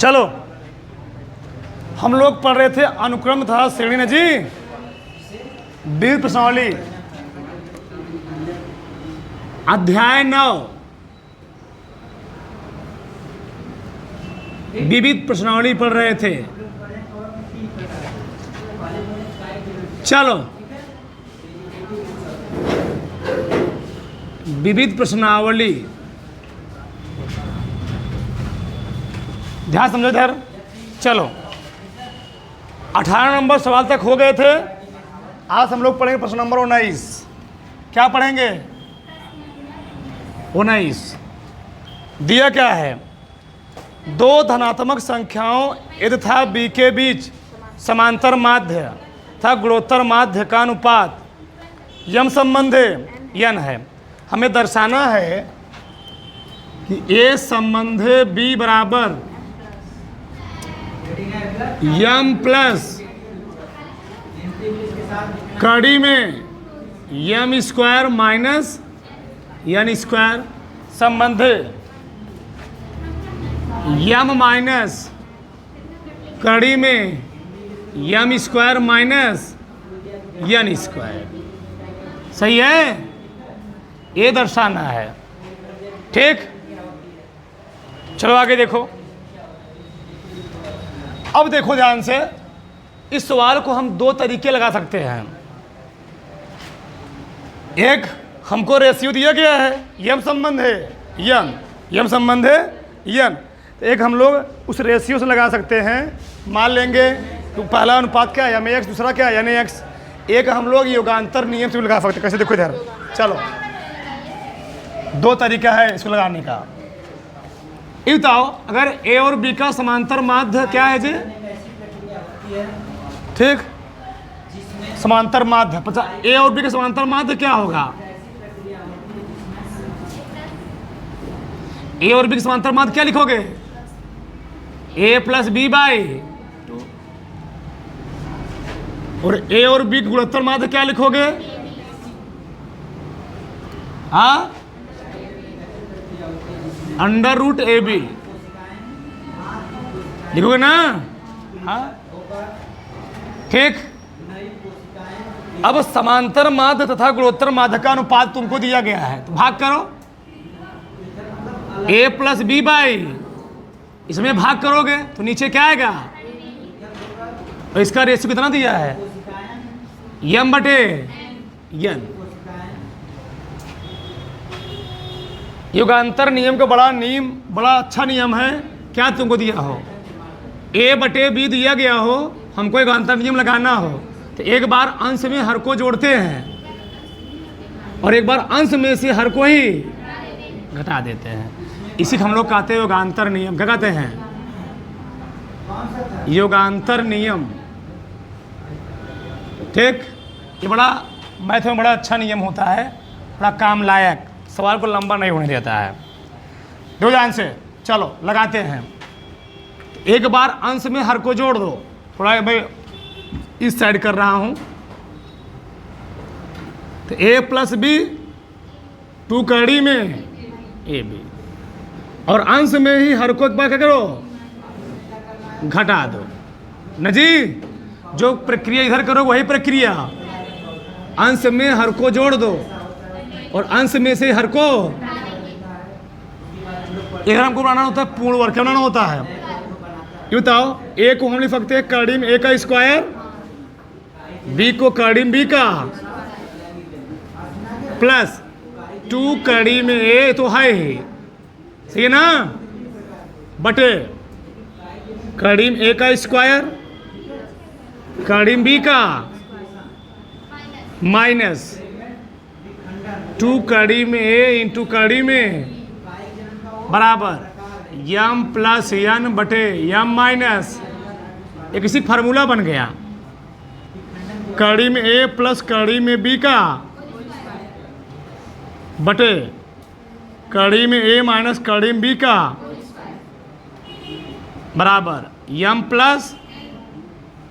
चलो, हम लोग पढ़ रहे थे अनुक्रम तथा श्रेणी ने जी, विविध प्रश्नावली, अध्याय 9, विविध प्रश्नावली पढ़ रहे थे। चलो, विविध प्रश्नावली, ध्यान समझो इधर। चलो, 18 नंबर सवाल तक हो गए थे। आज हम लोग पढ़ेंगे प्रश्न नंबर 19। क्या पढ़ेंगे? 19 दिया क्या है? दो धनात्मक संख्याओं यदि तथा बी के बीच समांतर माध्य तथा गुणोत्तर माध्य का अनुपात यम संबंध यन है। हमें दर्शाना है कि ए संबंध बी बराबर यम प्लस कड़ी में यम स्क्वायर माइनस यन स्क्वायर संबंध यम माइनस कड़ी में यम स्क्वायर माइनस यन स्क्वायर। सही है? ये दर्शाना है। ठीक, चलो आगे देखो। अब देखो ध्यान से, इस सवाल को हम दो तरीके लगा सकते हैं। एक, हमको रेशियो दिया गया है, यम संबंध है यम संबंध है यन। एक हम लोग उस रेशियो से लगा सकते हैं। मान लेंगे तो पहला अनुपात क्या है, यम एक्स, दूसरा क्या है, यन एक्स। एक हम लोग योगांतर नियम से भी लगा सकते हैं। कैसे? देखो इधर, चलो, दो तरीका है इसको लगाने का। ये बताओ, अगर ए और बी का समांतर माध्य क्या है जी? ठीक, समांतर माध्य ए और बी का समांतर माध्य क्या होगा? ए और बी का समांतर माध्य क्या लिखोगे? ए प्लस बी बाई टू। और ए और बी का गुणोत्तर माध्य क्या लिखोगे? हाँ, अंडर रूट ए बी लिखोगे ना? हाँ, ठीक। अब समांतर माध्य तथा गुणोत्तर माध्य का अनुपात तुमको दिया गया है, तो भाग करो। ए प्लस बी बाई, इसमें भाग करोगे तो नीचे क्या आएगा? और इसका रेशियो कितना दिया है? यम बटे यन। युगांतर नियम का बड़ा अच्छा नियम है। क्या तुमको दिया हो? ए बटे बी दिया गया हो, हमको युगांतर नियम लगाना हो, तो एक बार अंश में हर को जोड़ते हैं और एक बार अंश में से हर को ही घटा देते हैं। इसी को हम लोग कहते हैं युगांतर नियम। क्या कहते हैं? युगांतर नियम। ठीक, ये बड़ा मैथ में बड़ा अच्छा नियम होता है, बड़ा काम लायक, सवाल को लंबा नहीं होने देता है। दो ध्यान से, चलो लगाते हैं। एक बार अंश में हर को जोड़ दो। थोड़ा मैं इस साइड कर रहा हूं, तो ए प्लस बी, टू कड़ी में ए बी, और अंश में ही हर को एक बार क्या करो? घटा दो न जी। जो प्रक्रिया इधर करो वही प्रक्रिया, अंश में हर को जोड़ दो और अंश में से हर को। इधर हमको बनाना होता है पूर्ण वर्ग। क्या बनाना होता है? ये बताओ, ए को हम लिख सकते हैं कड़ी में ए का स्क्वायर, बी को कड़ी में बी का, प्लस टू कड़ी में ए तो है ही, सही है ना, बटे कड़ी में ए का स्क्वायर, कड़ी में बी का, माइनस टू कड़ी में ए इंटू कड़ी में बराबर यम प्लस यन बटे यम माइनस, एक इसी फार्मूला बन गया। कड़ी में ए प्लस कड़ी में बी का बटे कड़ी में ए माइनस कड़ी में बी का बराबर यम प्लस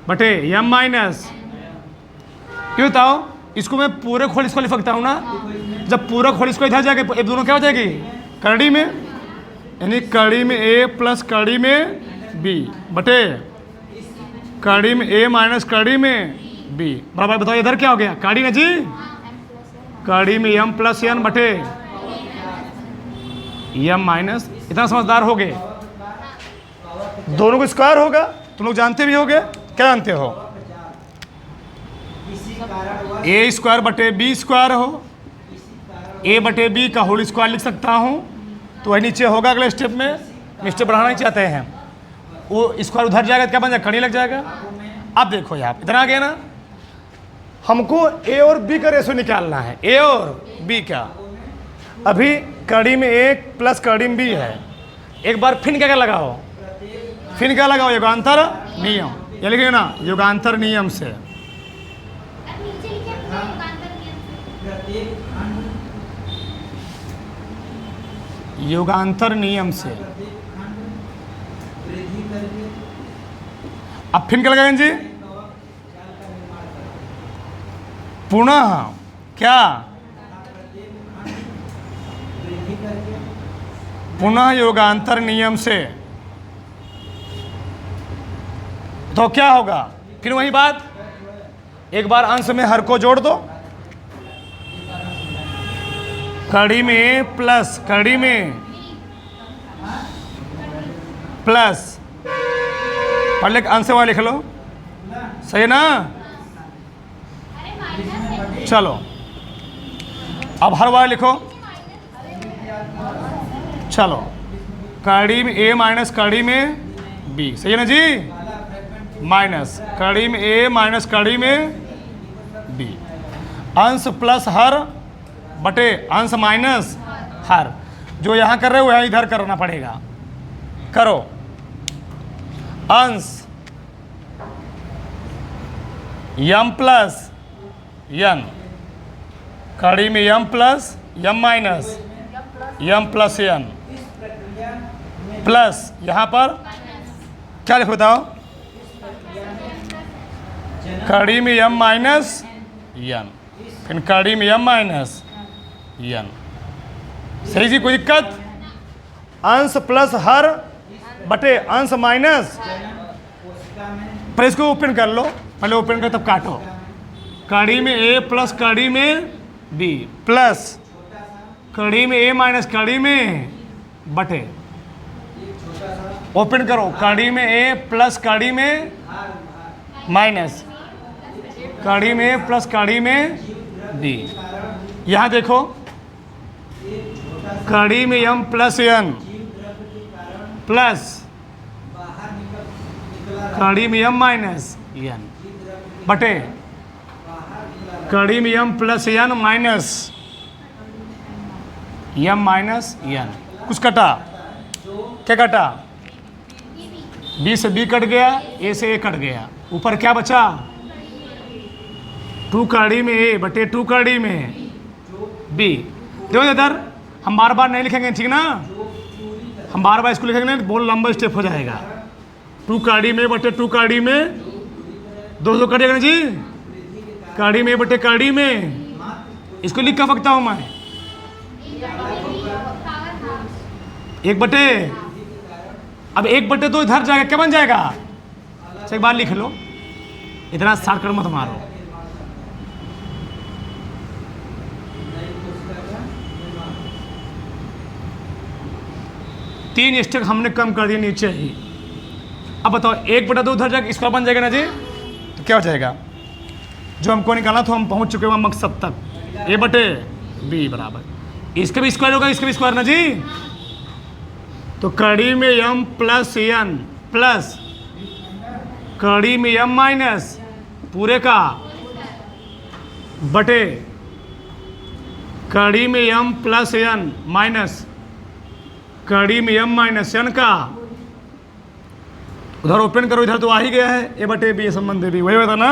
बटे यम माइनस। क्यों बताओ? इसको मैं पूरे खोल इसको लिख सकता हूँ ना। जब पूरा खोल इसको इधर जाके ये दोनों क्या हो जाएगी? कड़ी में, यानी कड़ी में ए प्लस कड़ी में बी बटे कड़ी में ए माइनस कड़ी में बी बराबर। बताओ इधर क्या हो गया, कड़ी ना जी, कड़ी में m प्लस n बटे m माइनस। इतना समझदार हो गए, दोनों को स्क्वायर होगा, तुम लोग जानते भी होगे। क्या जानते हो, ए स्क्वायर बटे बी स्क्वायर हो, ए बटे बी का होल स्क्वायर लिख सकता हूँ, तो वही नीचे होगा अगले स्टेप में। स्टेप बढ़ाना ही चाहते हैं, वो स्क्वायर उधर जाएगा तो क्या बन जाएगा, कड़ी लग जाएगा। अब देखो यहाँ इतना आ गया ना, हमको ए और बी का रेशो निकालना है, ए और बी का। अभी कड़ी में ए प्लस कड़ी में बी है, एक बार फिर क्या लगाओ, फिर क्या लगाओ, युगांतर नियम, ये लिखिए ना, युगांतर नियम से। युगांतर नियम से अब फिर क्या लगाएंगे जी, पुनः क्या, पुनः युगांतर नियम से। तो क्या होगा, फिर वही बात, एक बार अंश में हर को जोड़ दो, कड़ी में प्लस कड़ी में प्लस, पढ़ ले अंश वाला लिख लो, सही है ना। चलो अब हर वाला लिखो, चलो कड़ी में ए माइनस कड़ी में बी, सही है ना जी, माइनस कड़ी में ए माइनस कड़ी में बी, अंश प्लस हर बटे अंश माइनस हर। जो यहाँ कर रहे हो वह इधर करना पड़ेगा, करो। अंश यम प्लस यन, कड़ी में यम प्लस यम माइनस यम प्लस यन, प्लस यहाँ पर क्या लिखो बताओ, कड़ी में यम माइनस यन, फिर कड़ी में यम माइनस यन। सही जी, कोई दिक्कत। अंश प्लस हर बटे अंश माइनस, पर इसको ओपन कर लो, पहले ओपन कर तब काटो। कड़ी में ए प्लस कड़ी में बी प्लस कड़ी में ए माइनस कड़ी में बटे, ओपन करो, कड़ी में ए प्लस कड़ी में माइनस कड़ी में प्लस कड़ी में बी। यहाँ देखो, कड़ी में यम प्लस यन प्लस कड़ी में यम माइनस यन बटे कड़ी में यम प्लस यन माइनस यम माइनस यन। कुछ कटा, क्या कटा, बी से बी कट गया, ए से ए कट गया, ऊपर क्या बचा, टू कड़ी में ए बटे टू कड़ी में बी। देखो इधर हम बार बार नहीं लिखेंगे, ठीक ना, हम बार बार इसको लिखेंगे नहीं, बहुत लंबा स्टेप हो जाएगा। टू कड़ी में बटे टू कड़ी में, दो कटेगा ना जी, कड़ी में बटे कड़ी में, इसको लिख कर सकता हूँ मैं, एक बटे, अब एक बटे दो इधर जाएगा, क्या बन जाएगा, एक बार लिख लो, इतना शॉर्टकट मत मारो। तीन स्टेप हमने कम कर दिए नीचे ही। अब बताओ, एक बटा दो उधर जाएगा, स्क्वायर बन जाएगा ना जी, तो क्या हो जाएगा, जो हमको निकालना था हम पहुंच चुके हैं मकसद तक। ए बटे बी बराबर, इसका भी स्क्वायर होगा, इसका भी स्क्वायर ना जी, तो कड़ी में यम प्लस यन प्लस कड़ी में यम माइनस पूरे का बटे कड़ी में यम प्लस यन माइनस कड़ी में यम माइनस यन का। उधर ओपन करो, इधर तो आ ही गया है, ए बटे बी संबंध भी वही होता ना,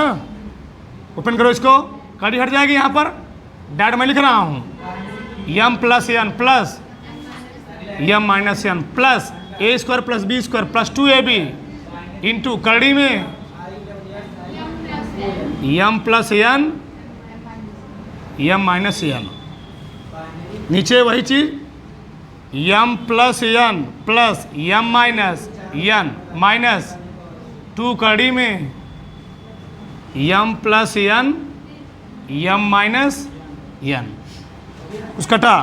ओपन करो इसको, कड़ी हट जाएगी। यहाँ पर डैट मैं लिख रहा हूँ, M plus N plus M minus N plus A square plus B square plus 2ab into कड़ी में यम प्लस यन यम माइनस यन, नीचे वही चीज यम plus N plus M minus n minus 2 कड़ी में m plus n m minus n उस कटा।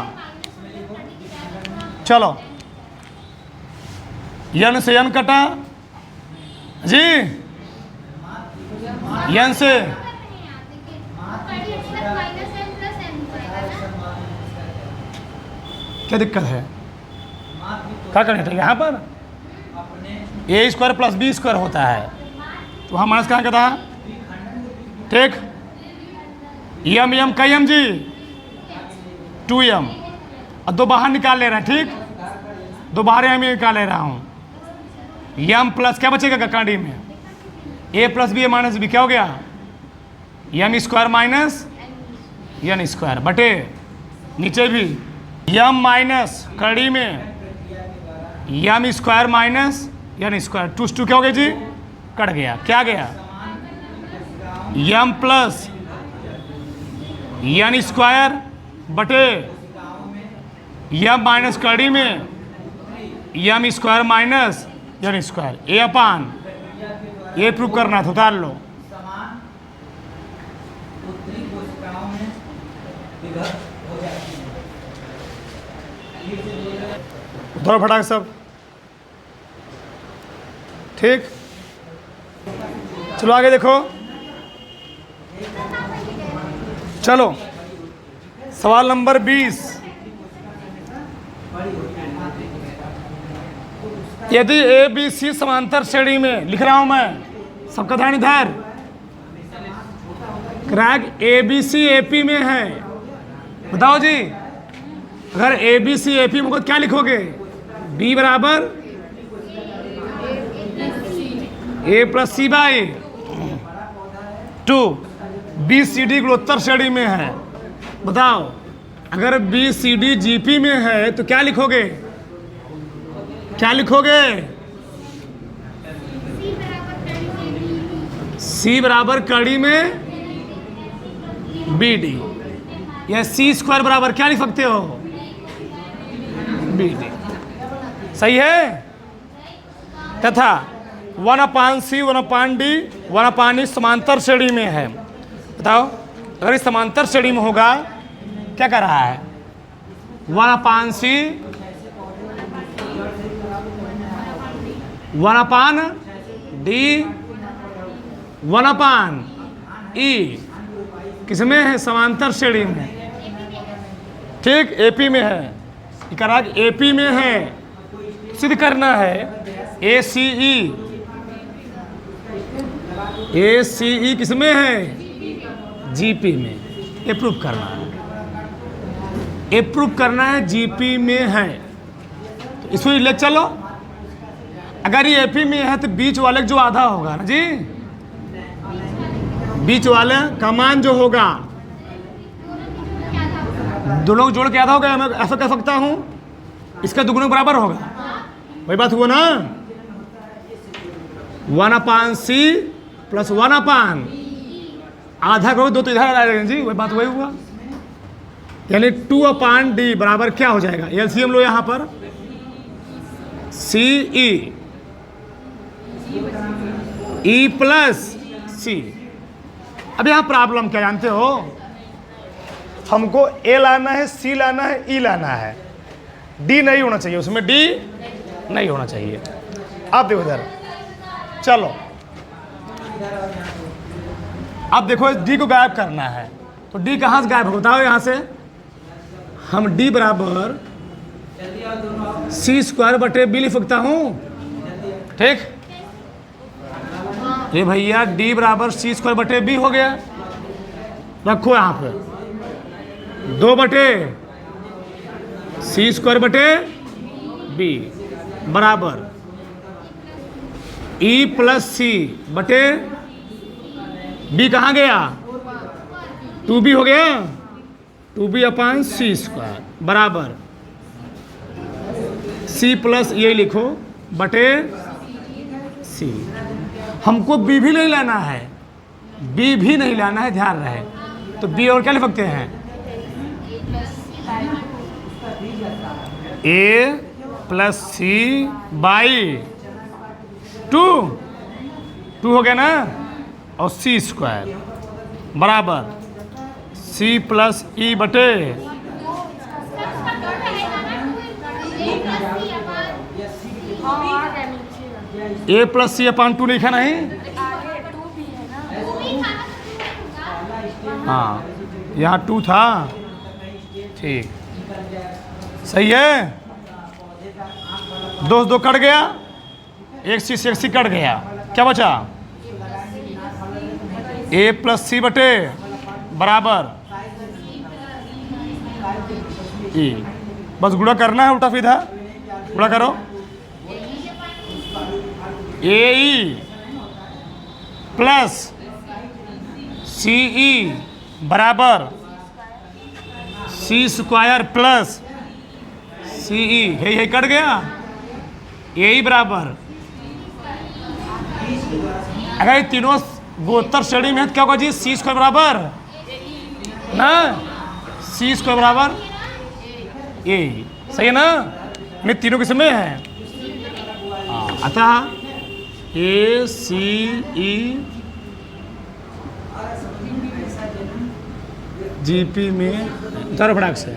चलो n से n कटा जी, n से क्या दिक्कत है? क्या करें यहाँ पर ए स्क्वायर प्लस बी स्क्वायर होता है, तो हम माइनस कहाँ का था? ठीक, यम यम का यम जी 2m, और दो बाहर निकाल ले रहे हैं। ठीक, दो बाहर हम निकाल ले रहा हूँ। यम प्लस क्या बचेगा कांडी में? ए प्लस बी माइनस बी, क्या हो गया? यम स्क्वायर माइनस n स्क्वायर बटे नीचे भी यम माइनस कड़ी में M square minus n square, 2 से 2 क्या हो गया जी? कट गया। क्या गया? यम प्लस n स्क्वायर बटे यम माइनस कड़ी में M square minus n square, ए अपान ये प्रूव करना था, उतार लो। उतारो फटाक सब। ठीक, चलो आगे देखो। चलो सवाल नंबर 20, यदि ए बी सी समांतर श्रेणी में, लिख रहा हूं मैं, सबका ध्यान इधर। Crack A B C A P में है, बताओ जी। अगर ए बी सी ए पी में क्या लिखोगे? बी बराबर A plus C by 2, B C D गुणोत्तर श्रेणी में है। बताओ अगर B C D G P में है तो क्या लिखोगे? क्या लिखोगे? सी बराबर कड़ी में बी डी, या सी स्क्वायर बराबर क्या लिख सकते हो? B D. सही है। तथा 1/c 1/d 1/e समांतर श्रेणी में है। बताओ अगर इस समांतर श्रेणी में होगा, क्या कर रहा है? 1/c 1/d 1/e किसमें है? समांतर श्रेणी में। ठीक, एपी में है, इकरार एपी में है, सिद्ध करना है। ए सी ई किसमें है? जीपी में। ये प्रूफ करना है, ये प्रूफ करना है जीपी में है। तो इसको ले चलो। अगर ये एपी में है तो बीच वाले जो आधा होगा ना जी, बीच वाले का मान जो होगा दोनों जोड़ के आधा होगा। मैं ऐसा कह सकता हूं इसका दुगुना बराबर होगा, वही बात हुआ ना। 1/c प्लस 1/, आधा करो दो तो इधर आ जाएगा जी, वही बात वही हुआ। यानी 2/d बराबर क्या हो जाएगा? एलसीएम लो यहां पर, सी ई प्लस सी। अब यहां प्रॉब्लम क्या जानते हो? हमको ए लाना है, सी लाना है, ई लाना है, डी नहीं होना चाहिए उसमें, डी नहीं होना चाहिए। अब देखो इधर, चलो अब देखो इस डी को गायब करना है, तो डी कहाँ से गायब हो? बताओ यहाँ से। हम डी बराबर सी स्क्वायर बटे बी लिख सकता हूँ। ठीक, ये भैया डी बराबर सी स्क्वायर बटे बी हो गया। रखो यहाँ पे 2 बटे सी स्क्वायर बटे बी बराबर ई प्लस सी बटे बी कहाँ गया? 2b हो गया, 2b/c स्क्वायर बराबर c प्लस ये लिखो बटे c। हमको b भी नहीं लाना है, b भी नहीं लाना है, ध्यान रहे। तो b और क्या लिख सकते हैं? a plus c by two हो गया ना, और सी स्क्वायर बराबर सी प्लस ई बटे ए प्लस सी अपान टू लिखा नहीं। हाँ, यहाँ टू था, ठीक, सही है। दो कट गया, एक सी कट गया, क्या बचा? ए प्लस सी बटे बराबर ई। बस गुणा करना है, उल्टा सीधा गुणा करो। ए ई प्लस सी ई बराबर सी स्क्वायर प्लस सी ई, यही कट गया। ए ई बराबर, अगर तीनों गोत्तर श्रेणी में है तो क्या होगा जी? सी स्क्वायर बराबर ना, सी स्क्वायर बराबर ए, सही है ना? मैं तीनों किस में है? अतः ए सी ई जीपी में चार फटाक से।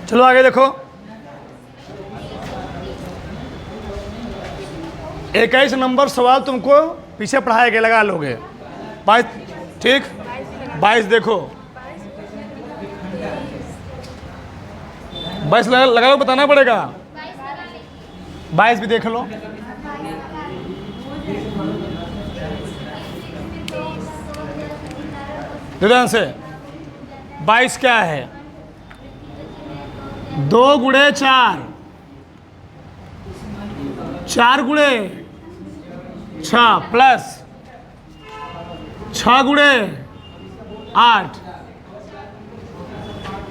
चलो आगे देखो, 21 नंबर सवाल तुमको पीछे पढ़ाया गया, लगा लोगे। 22, ठीक, 22 देखो, 22 लगा लो, बताना पड़ेगा। 22 भी देख लो। ध्यान से, 22 क्या है? 2 गुणे 4, 4 गुणे 6 प्लस 6 गुणे 8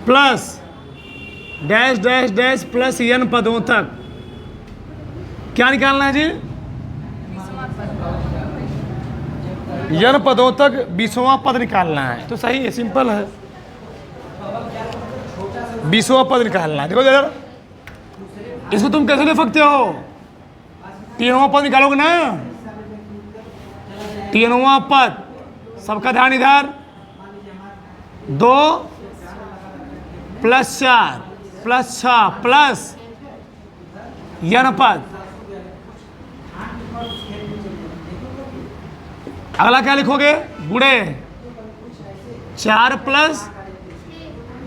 plus dash dash dash plus n पदों तक। क्या निकालना है जी? n पदों तक 20वां पद निकालना है। तो सही है, सिंपल है, 20वां पद निकालना है। देखो जरा, इसको तुम कैसे ले सकते हो? 3वां पद निकालोगे ना, 3वां पद, सबका ध्यान इधर, 2 प्लस 4 प्लस 6 प्लस n पद। अगला क्या लिखोगे? गुणे 4 plus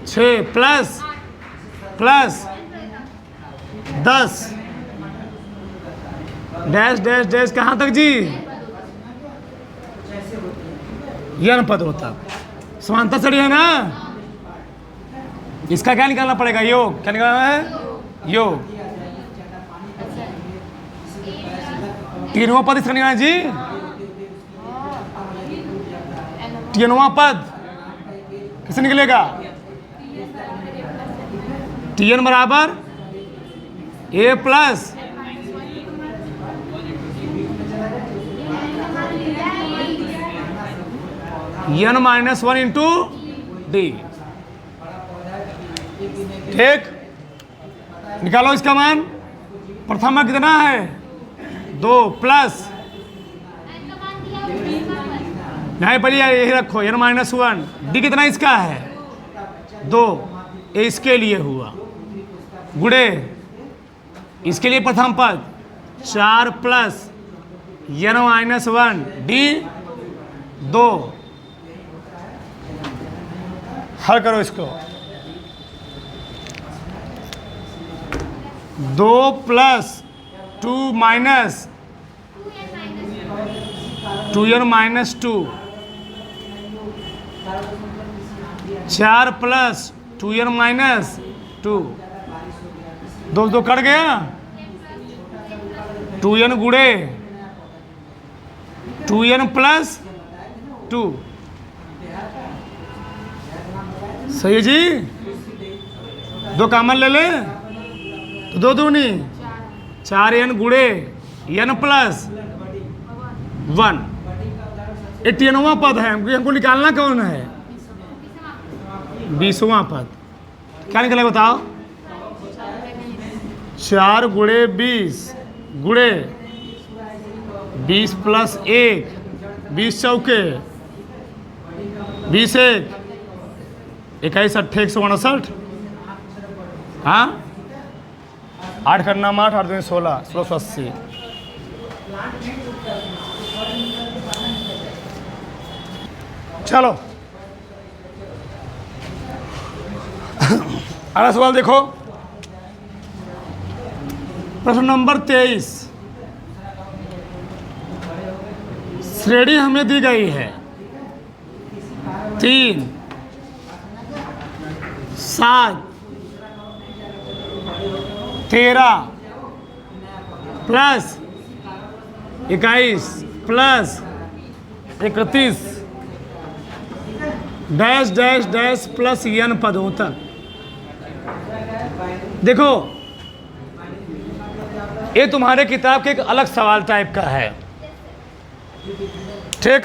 6 plus 10 dash dash dash, कहाँ तक जी? n पद होता, समांतर श्रेणी है ना। इसका क्या निकालना पड़ेगा? योग। क्या निकालना है? योग। 3वां पद इसका निकालना जी, 3वां पद किसे निकलेगा? Tn बराबर a plus n-1 into D. ठीक, निकालो इसका मान। प्रथम में कितना है? 2 प्लस, नहीं बढ़िया, यही रखो, n-1। डी कितना इसका है? 2, ये इसके लिए हुआ, गुणे इसके लिए प्रथम पद 4 प्लस n-1 डी 2। हल करो इसको। 2 plus 2 minus 2n-2, 4 plus 2n-2, 2 cut गया, 2n गुणे 2n प्लस 2, सही है जी। 2 कॉमन ले ले तो 2 दूनी 4n गुणे n प्लस 1। 18वां पद है, हमको निकालना कौन है? 20वां पद। क्या निकलेगा बताओ? 4 गुणे 20 गुणे 20 प्लस 1, 20 चौके 20 1, 21 8 168। हाँ, 8 का नाम 8, 8 दूनी 16, 1680। चलो अगला सवाल देखो, प्रश्न नंबर 23। श्रेणी हमें दी गई है 3 7 13 plus 21 plus 31 dash dash dash plus n पदों तक। देखो, ये तुम्हारे किताब के एक अलग सवाल टाइप का है, ठीक।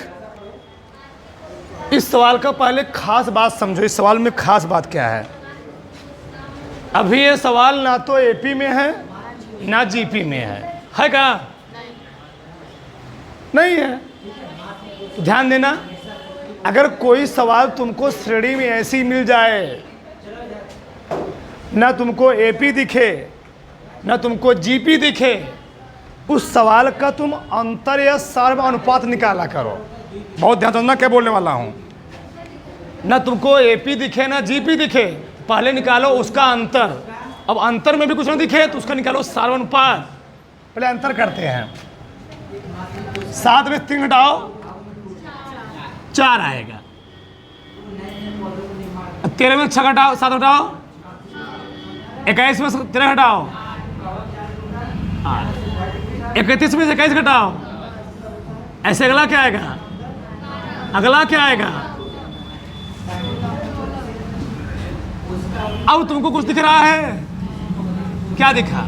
इस सवाल का पहले खास बात समझो, इस सवाल में खास बात क्या है। अभी ये सवाल ना तो एपी में है ना जीपी में है क्या? नहीं है। तो ध्यान देना, अगर कोई सवाल तुमको श्रेणी में ऐसी मिल जाए, ना तुमको एपी दिखे ना तुमको जीपी दिखे, उस सवाल का तुम अंतर या सर्व अनुपात निकाला करो। बहुत ध्यान देना क्या बोलने वाला हूँ। ना तुमको एपी दिखे ना जीपी दिखे, पहले निकालो उसका अंतर। अब अंतर में भी कुछ ना दिखे तो उसका निकालो सर्व अनुपात। पहले अंतर करते हैं। 7 में 3 घटाओ 4 आएगा। 13 में 6 घटाओ 7 घटाओ, 21 में 13 घटाओ 31 में 21 घटाओ। ऐसे अगला क्या आएगा? अगला क्या आएगा? अब तुमको कुछ दिख रहा है? क्या दिखा?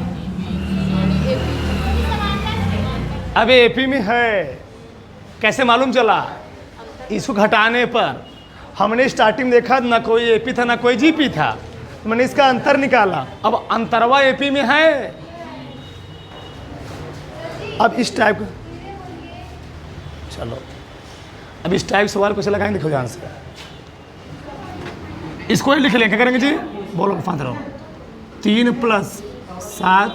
अब एपी में है। कैसे मालूम चला? इसको घटाने पर हमने स्टार्टिंग देखा ना कोई एपी था ना कोई जीपी था, मैंने इसका अंतर निकाला। अब अंतरवा एपी में है। अब इस टाइप, चलो अब इस टाइप सवाल कैसे लगाएंगे, देखो ध्यान से। इसको ही लिख लें, क्या करेंगे जी? बोलो फांद रहो। 3 प्लस 7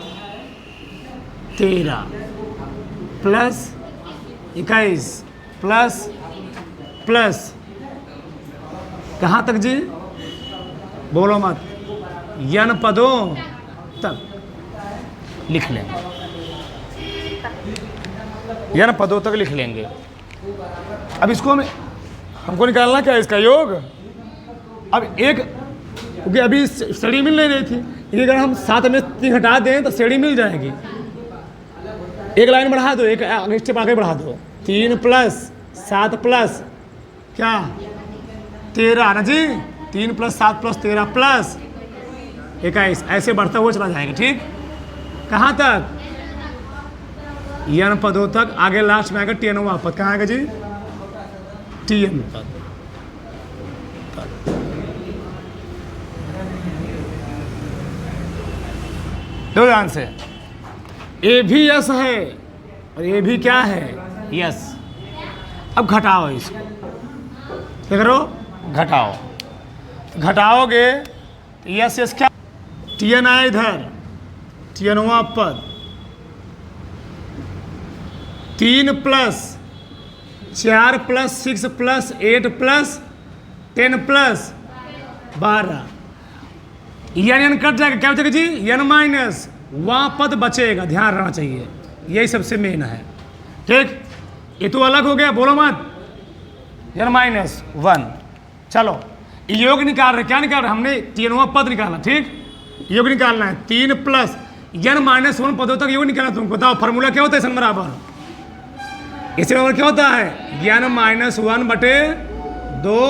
13 प्लस 21 प्लस प्लस कहाँ तक जी? बोलो मत। n पदों तक लिख लेंगे, n पदों तक लिख लेंगे। अब इसको हमको निकालना क्या है? इसका योग। अब एक, क्योंकि अभी श्रेणी मिल नहीं रही थी, अगर हम 7 में 3 घटा दें तो श्रेणी मिल जाएगी। एक लाइन बढ़ा दो, एक स्टेप आगे बढ़ा दो। 3 प्लस 7 प्लस क्या 13 ना जी? 3 प्लस 7 प्लस 13 प्लस 21, ऐसे बढ़ता हुआ चला जाएगा, ठीक। कहाँ तक? n पदों तक। आगे लास्ट में आएगा tnवां पद। कहाँ आएगा जी? tn पद। दो ध्यान से, ए भी यस है और ये भी क्या है? यस। अब घटाओ इसको, क्या करो? घटाओ। घटाओगे यस यस क्या? tn आए इधर, tnवां पद। 3 plus 4 plus 6 plus 8 plus 10 plus 12, n cut जाएगा। क्या बचेगा जी? n माइनस वहाँ पद बचेगा। ध्यान रहना चाहिए, यही सबसे मेन है, ठीक। ये तो अलग हो गया, बोलो मत। n minus 1। चलो योग निकाल रहे। क्या निकाल रहे? हमने tnवां पद निकाला, ठीक। योग निकालना है। 3 प्लस n माइनस 1 पदों तक योग निकालना। तुमको बताओ फॉर्मूला क्या होता है? सन बराबर, इसी बराबर क्या होता है? n माइनस 1 बटे 2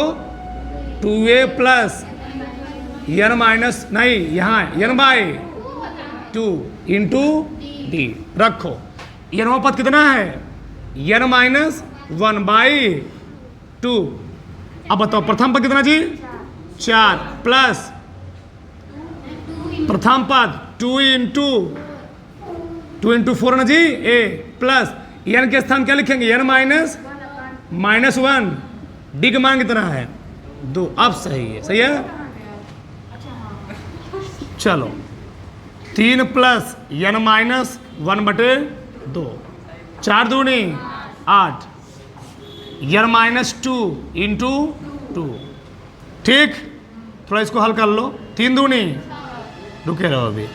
2a प्लस n माइनस नहीं, यहाँ n बाई 2 इंटू डी रखो। n पद कितना है? n minus 1 by 2। अब बताओ प्रथम पद कितना जी? 4 प्लस प्रथम पद 2 इंटू 4 ना जी ए प्लस n के स्थान क्या लिखेंगे n माइनस 1 डी का मान कितना है 2। अब सही है, सही है। चलो 3 प्लस n माइनस 1/2 4 दूनी 8 n माइनस 2 इंटू 2। ठीक, थोड़ा इसको हल कर लो। 3 दूनी रुके रहो अभी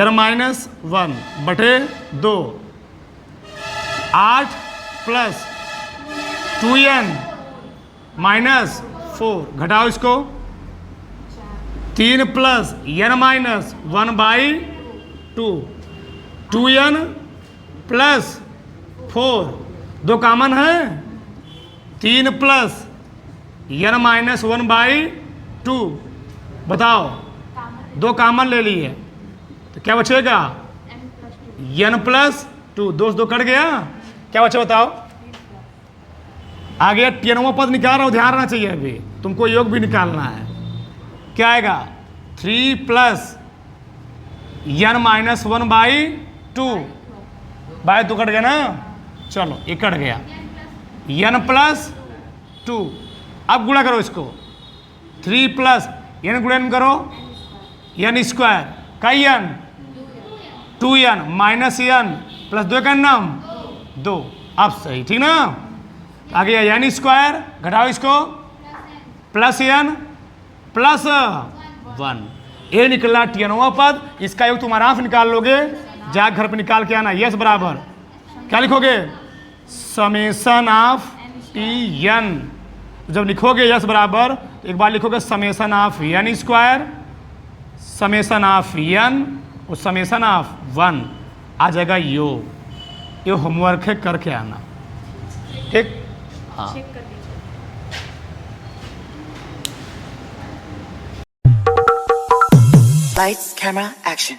n minus 1/2 8 plus 2n minus 4 घटाओ इसको 3 plus n minus 1/2 2n plus 4 2 common है 3 प्लस n माइनस 1/2 बताओ 2 कॉमन ले लिए तो क्या बचेगा n प्लस 2 2 कट गया क्या बचा बताओ। आगे 10वां पद निकाल रहा हूं, ध्यान रखना चाहिए। अभी तुमको योग भी निकालना है। क्या आएगा 3 प्लस n माइनस 1/2 2 कट गया ना। चलो ये कट गया n प्लस 2। अब गुणा करो इसको 3 प्लस n गुणन करो n स्क्वायर का n 2n minus n plus 2 का नाम 2। अब सही, ठीक ना। आगे n स्क्वायर घटाओ इसको प्लस n प्लस 1 ये निकला 10वां पद। इसका योग तुम आराम से निकाल लोगे, जा घर पे निकाल के आना। यस बराबर क्या लिखोगे समेशन ऑफ n। जब लिखोगे यस बराबर तो एक बार लिखोगे summation of n square summation of n और समेशन ऑफ 1 आ जाएगा योग। ये होमवर्क है, करके आना। ठीक, हाँ। Lights, camera, action.